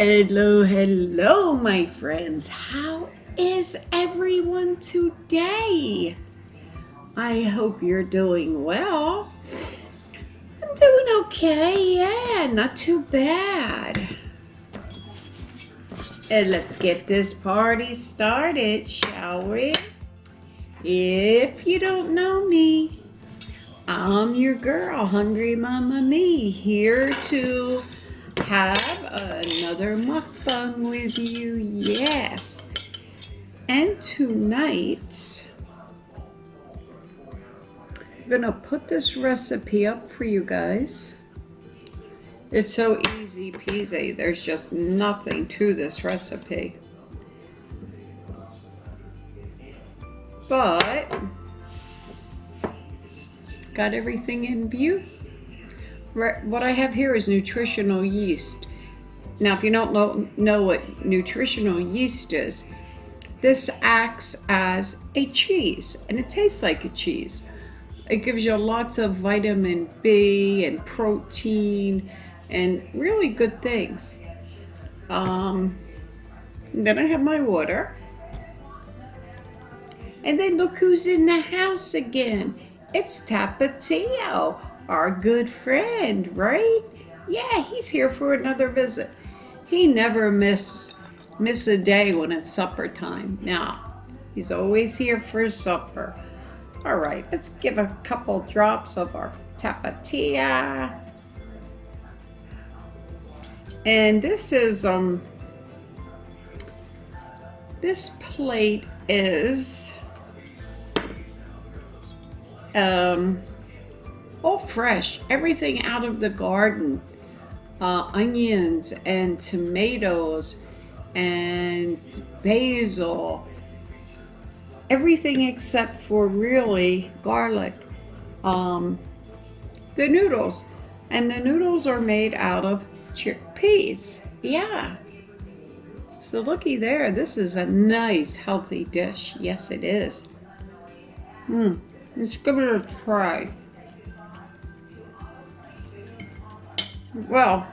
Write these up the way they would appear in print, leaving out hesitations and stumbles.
Hello, hello, my friends. How is everyone today? I hope you're doing well. I'm doing okay, yeah, not too bad. And let's get this party started, shall we? If you don't know me, I'm your girl, Hungry Mama Me, here to have another mukbang with you, yes. And tonight, I'm gonna put this recipe up for you guys. It's so easy peasy, there's just nothing to this recipe. But, got everything in view? What I have here is nutritional yeast. Now, if you don't know what nutritional yeast is, this acts as a cheese, and it tastes like a cheese. It gives you lots of vitamin B and protein and really good things. Then I have my water. And then look who's in the house again. It's Tapatio, our good friend, right? Yeah, he's here for another visit. He never miss a day when it's supper time. Now, he's always here for supper. All right, let's give a couple drops of our Tapatio. And this is, this plate is, all fresh, everything out of the garden. Onions and tomatoes and basil, everything except for really garlic. The noodles, and the noodles are made out of chickpeas. Yeah. So looky there, this is a nice healthy dish. Yes, it is. Let's give it a try. Well,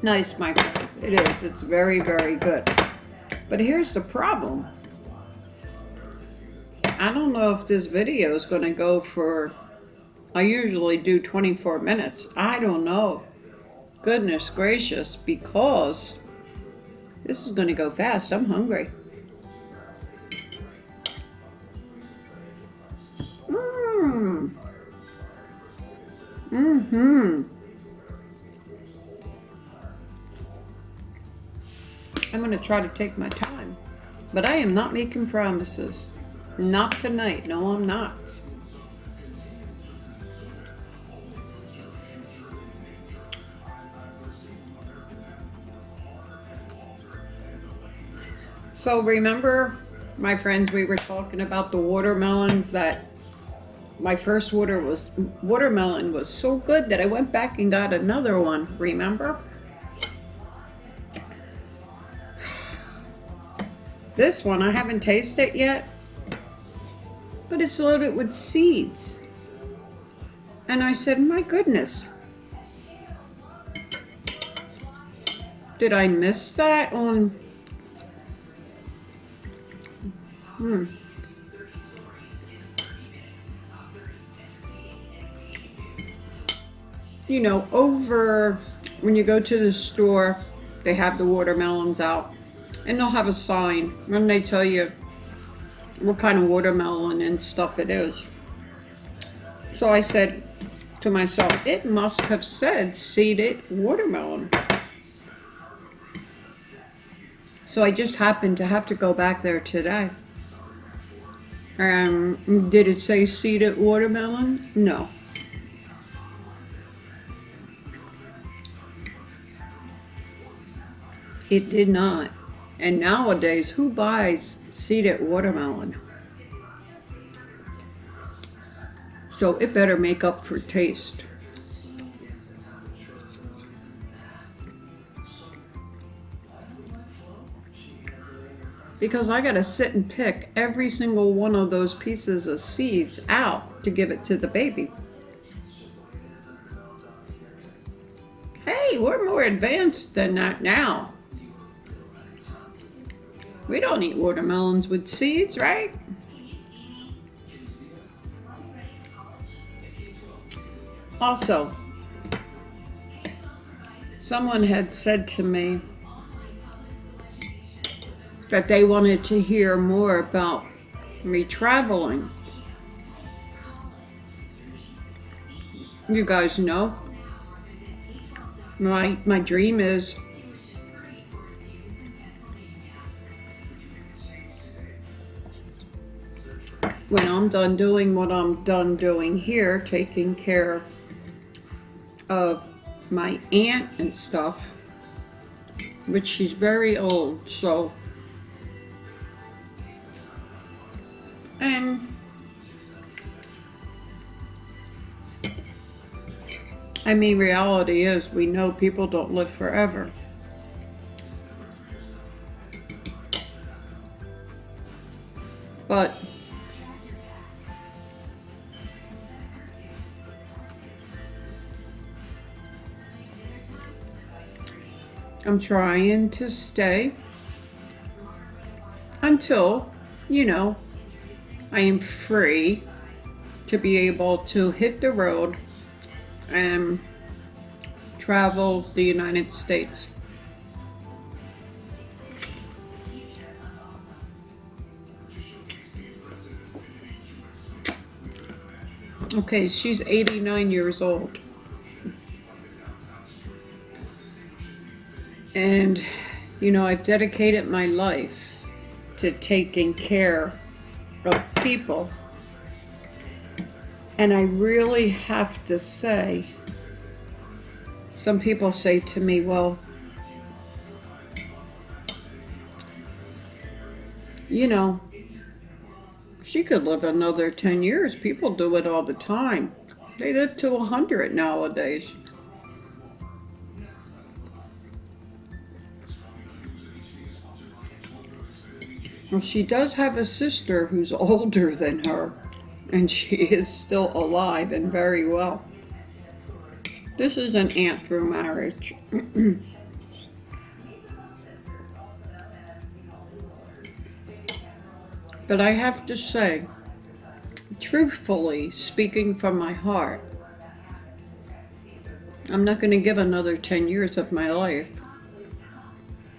nice, my friends. It is. It's very, very good. But here's the problem. I don't know if this video is going to go for, I usually do 24 minutes. I don't know. Goodness gracious, because this is going to go fast. I'm hungry. I'm going to try to take my time, but I am not making promises. Not tonight. No, I'm not. So remember, my friends, we were talking about the watermelons that my first watermelon was so good that I went back and got another one, remember? This one, I haven't tasted it yet, but it's loaded with seeds. And I said, my goodness, did I miss that on? You know, over when you go to the store, they have the watermelons out, and they'll have a sign when they tell you what kind of watermelon and stuff it is. So I said to myself, it must have said seeded watermelon. So I just happened to have to go back there today. Did it say seeded watermelon? No. It did not. And nowadays, who buys seeded watermelon? So it better make up for taste. because I gotta sit and pick every single one of those pieces of seeds out to give it to the baby. Hey, we're more advanced than that now. We don't eat watermelons with seeds, right? Also, someone had said to me that they wanted to hear more about me traveling. You guys know, my dream is when I'm done doing what I'm done doing here, taking care of my aunt and stuff, which she's very old, so, and I mean, reality is we know people don't live forever. But I'm trying to stay until, I am free to be able to hit the road and travel the United States. Okay, she's 89 years old. And, I've dedicated my life to taking care of people. And I really have to say, some people say to me, well, she could live another 10 years. People do it all the time. They live to 100 nowadays. Well, she does have a sister who's older than her, and she is still alive and very well. This is an aunt through marriage. But I have to say, truthfully, speaking from my heart, I'm not going to give another 10 years of my life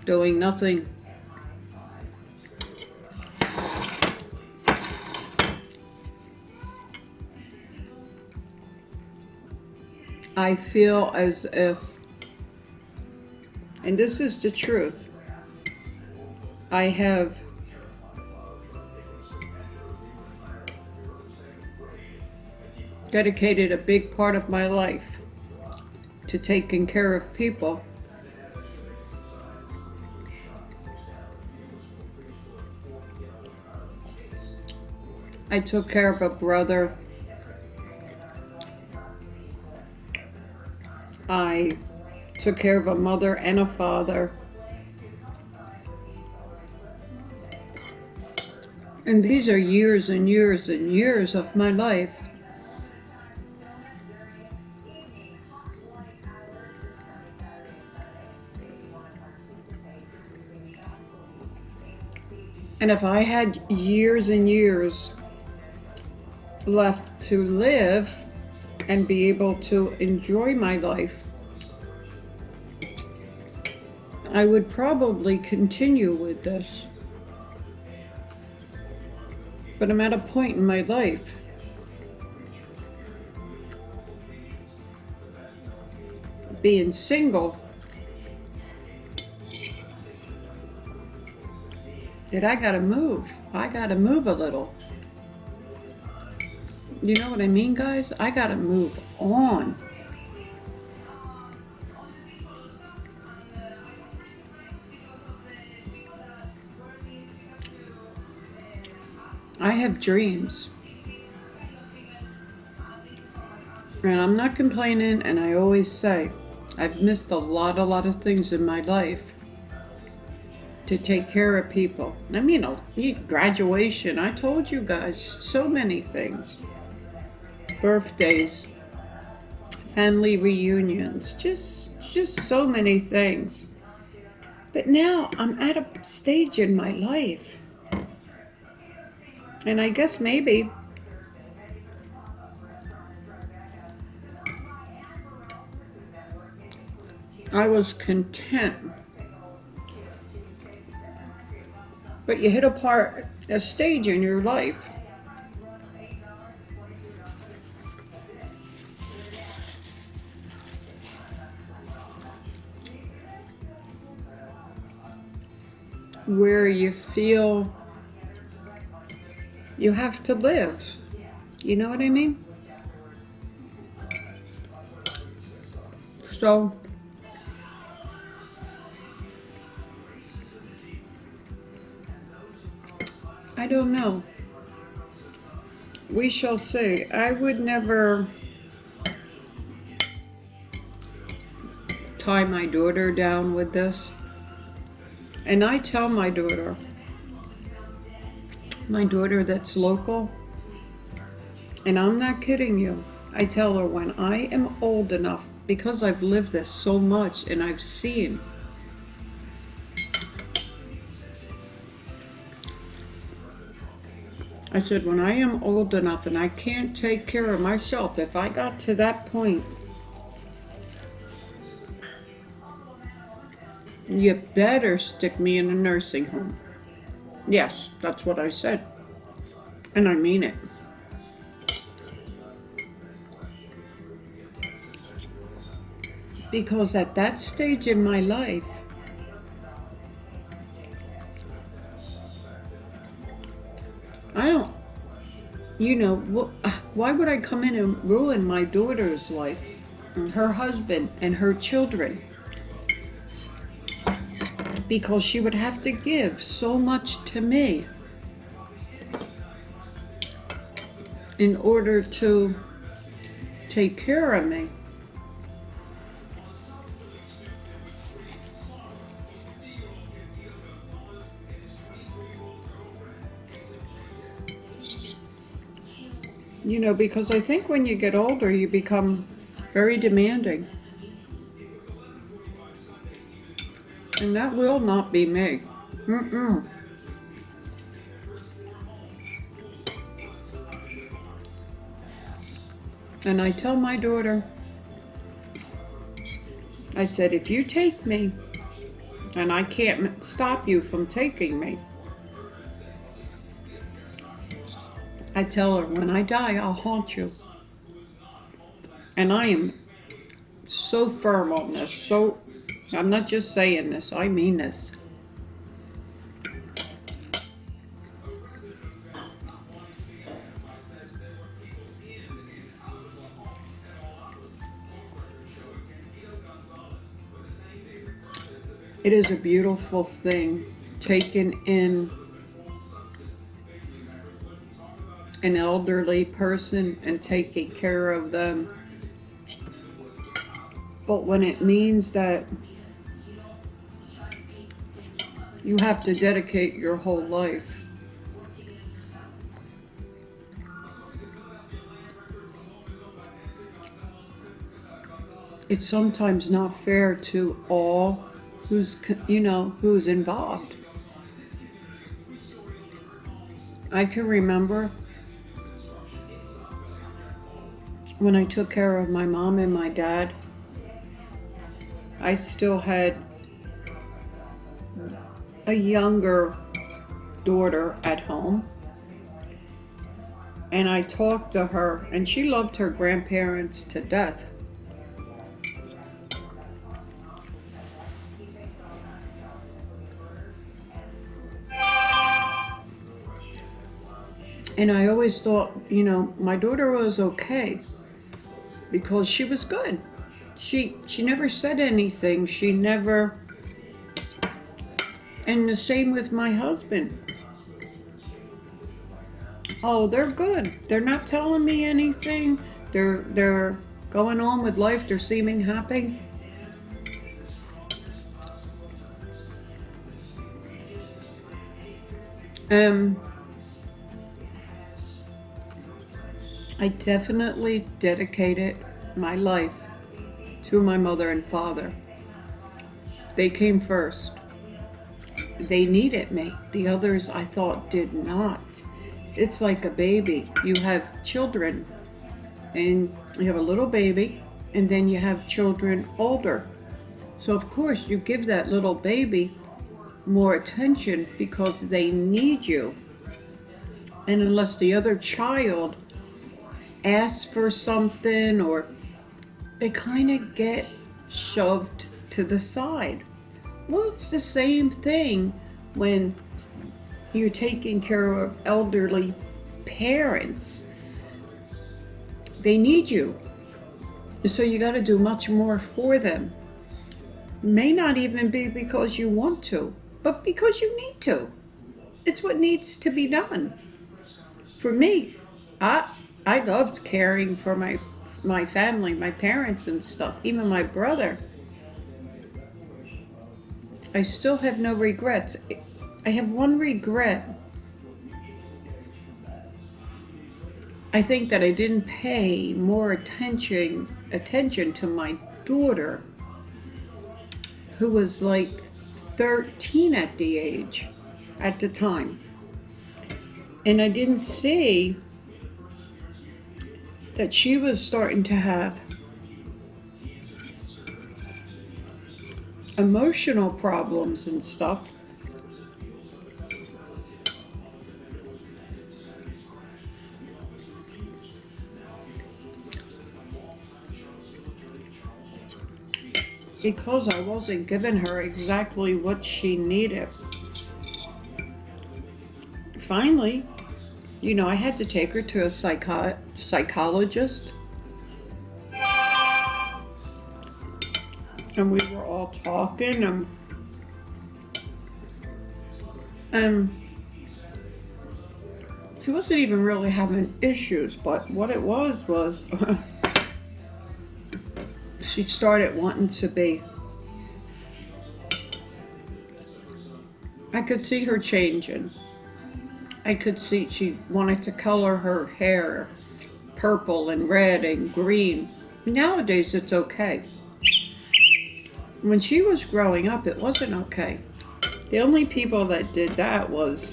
doing nothing. I feel as if, and this is the truth, I have dedicated a big part of my life to taking care of people. I took care of a brother. I took care of a mother and a father. And these are years and years and years of my life. And if I had years and years left to live and be able to enjoy my life, I would probably continue with this. But I'm at a point in my life being single that I gotta move. I gotta move a little. You know what I mean, guys? I gotta move on. I have dreams. And I'm not complaining, and I always say, I've missed a lot of things in my life. to take care of people. I mean, graduation, I told you guys, so many things. Birthdays, family reunions, just so many things. But now I'm at a stage in my life, and I guess maybe I was content. But you hit a stage in your life where you feel you have to live. You know what I mean? So I don't know. We shall see. I would never tie my daughter down with this. And I tell my daughter that's local, and I'm not kidding you, I tell her when I am old enough, because I've lived this so much and I've seen, I said, when I am old enough and I can't take care of myself, if I got to that point, you better stick me in a nursing home. Yes, that's what I said. And I mean it. Because at that stage in my life, I don't, why would I come in and ruin my daughter's life, and her husband, and her children? Because she would have to give so much to me in order to take care of me. Because I think when you get older, you become very demanding. And that will not be me. And I tell my daughter, I said, if you take me, and I can't stop you from taking me, I tell her, when I die, I'll haunt you. And I am so firm on this, I'm not just saying this, I mean this. It is a beautiful thing, taking in an elderly person and taking care of them. But when it means that you have to dedicate your whole life, it's sometimes not fair to all who's involved. I can remember when I took care of my mom and my dad, I still had a younger daughter at home, and I talked to her, and she loved her grandparents to death. And I always thought, my daughter was okay because she was good. She never said anything. She never, and the same with my husband. Oh, they're good. They're not telling me anything. They're going on with life. They're seeming happy. Um, I definitely dedicated my life to my mother and father. They came first. They needed me. The others I thought did not. It's like a baby. You have children, and you have a little baby, and then you have children older. So of course you give that little baby more attention because they need you. And unless the other child asks for something, or they kind of get shoved to the side. Well, it's the same thing when you're taking care of elderly parents. They need you. So you got to do much more for them. May not even be because you want to, but because you need to. It's what needs to be done. For me, I loved caring for my family, my parents and stuff, even my brother. I still have no regrets. I have one regret. I think that I didn't pay more attention to my daughter, who was like 13 at the time. And I didn't see that she was starting to have emotional problems and stuff. Because I wasn't giving her exactly what she needed. Finally, I had to take her to a psychologist. And we were all talking, and she wasn't even really having issues, but what it was she started wanting to be. I could see her changing. I could see she wanted to color her hair purple and red and green. Nowadays it's okay. When she was growing up, it wasn't okay. The only people that did that was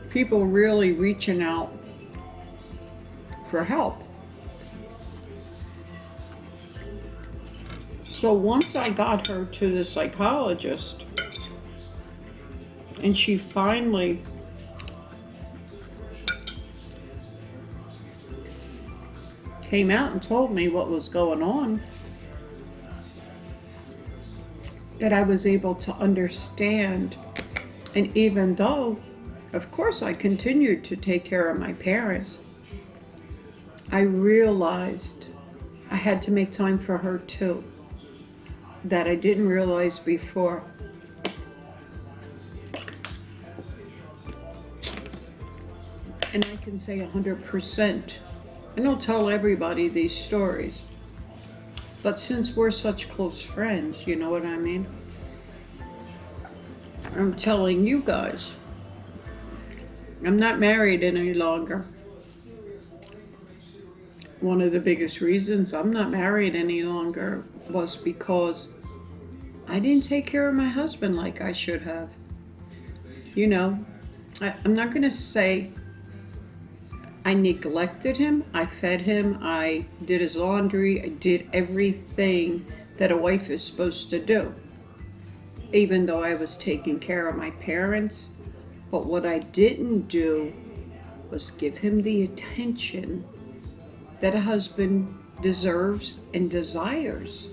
people really reaching out for help. So once I got her to the psychologist, and she finally came out and told me what was going on, that I was able to understand. And even though, of course, I continued to take care of my parents, I realized I had to make time for her too, that I didn't realize before. And I can say 100%. I don't tell everybody these stories, but since we're such close friends, you know what I mean? I'm telling you guys. I'm not married any longer. One of the biggest reasons I'm not married any longer was because I didn't take care of my husband like I should have. I'm not going to say I neglected him. I fed him. I did his laundry. I did everything that a wife is supposed to do, even though I was taking care of my parents. But what I didn't do was give him the attention that a husband deserves and desires.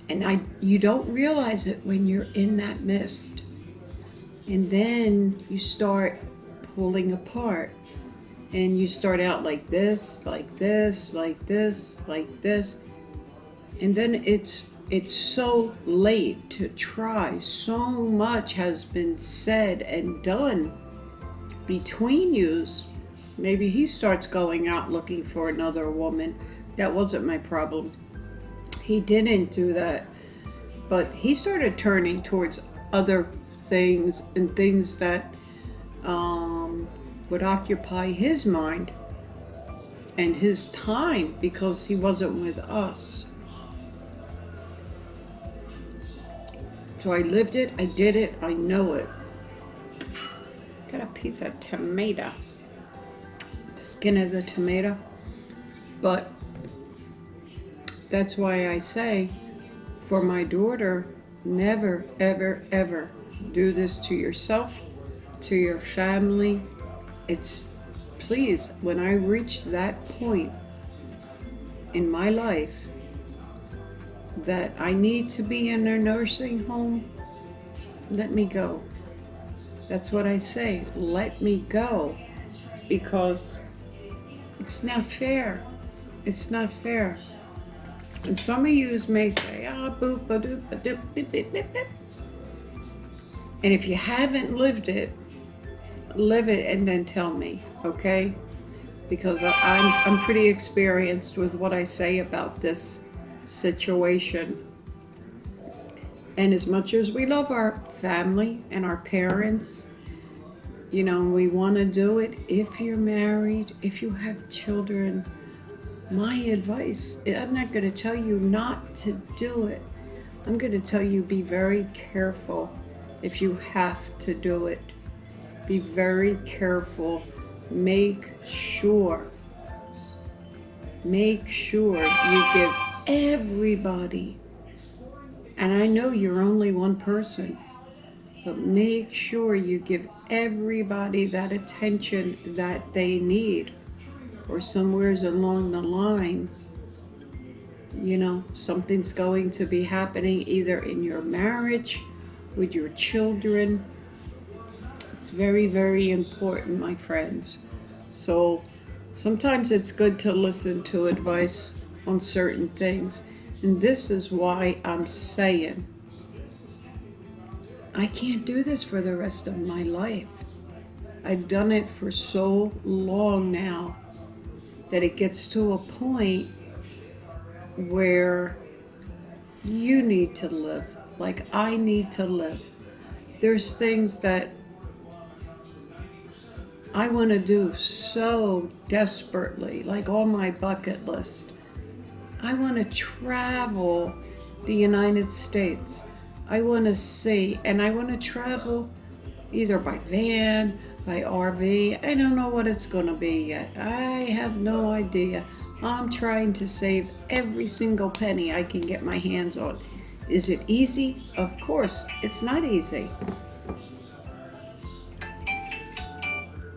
And you don't realize it when you're in that mist. And then you start pulling apart. And you start out like this, like this, like this, like this. And then it's so late to try. So much has been said and done between yous. Maybe he starts going out looking for another woman. That wasn't my problem. He didn't do that, but he started turning towards other things and things that would occupy his mind and his time because he wasn't with us. So I lived it, I did it, I know it. Got a piece of tomato, the skin of the tomato. But that's why I say, for my daughter, never, ever, ever do this to yourself, to your family. It's, please, when I reach that point in my life that I need to be in a nursing home, let me go. That's what I say, let me go, because it's not fair. It's not fair. And some of you may say, boop, ba doop, ba doop, bip, bip, bip, bip. And if you haven't lived it, live it and then tell me, okay? Because I'm pretty experienced with what I say about this situation. And as much as we love our family and our parents, you know, we want to do it. If you're married, if you have children, my advice, I'm not going to tell you not to do it. I'm going to tell you be very careful if you have to do it. Be very careful. Make sure you give everybody, and I know you're only one person, but make sure you give everybody that attention that they need, or somewheres along the line, you know, something's going to be happening either in your marriage, with your children. It's very, very important, my friends. So sometimes it's good to listen to advice on certain things. And this is why I'm saying I can't do this for the rest of my life. I've done it for so long now that it gets to a point where you need to live like I need to live. There's things that I want to do so desperately, like on my bucket list. I want to travel the United States. I want to see, and I want to travel either by van, by RV. I don't know what it's going to be yet. I have no idea. I'm trying to save every single penny I can get my hands on. Is it easy? Of course, it's not easy.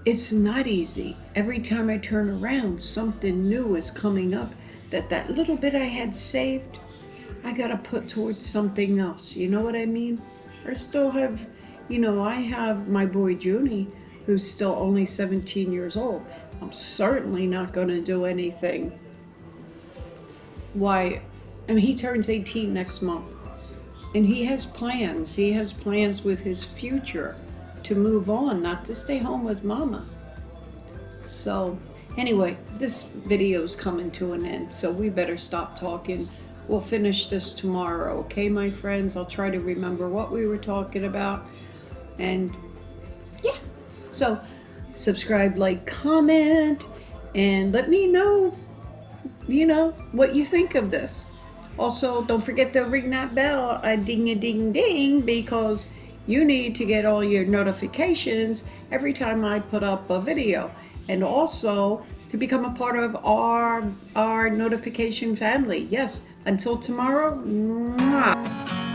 It's not easy. Every time I turn around, something new is coming up that little bit I had saved, I gotta put towards something else. You know what I mean? I still have, you know, I have my boy Junie, who's still only 17 years old. I'm certainly not gonna do anything. Why? I mean, he turns 18 next month. And he has plans. He has plans with his future to move on, not to stay home with mama. So anyway, this video is coming to an end, so we better stop talking. We'll finish this tomorrow, okay, my friends? I'll try to remember what we were talking about. And yeah, so subscribe, like, comment, and let me know, you know, what you think of this. Also, don't forget to ring that bell, a ding-a-ding-ding, because you need to get all your notifications every time I put up a video. And also to become a part of our notification family. Yes, until tomorrow, mwah.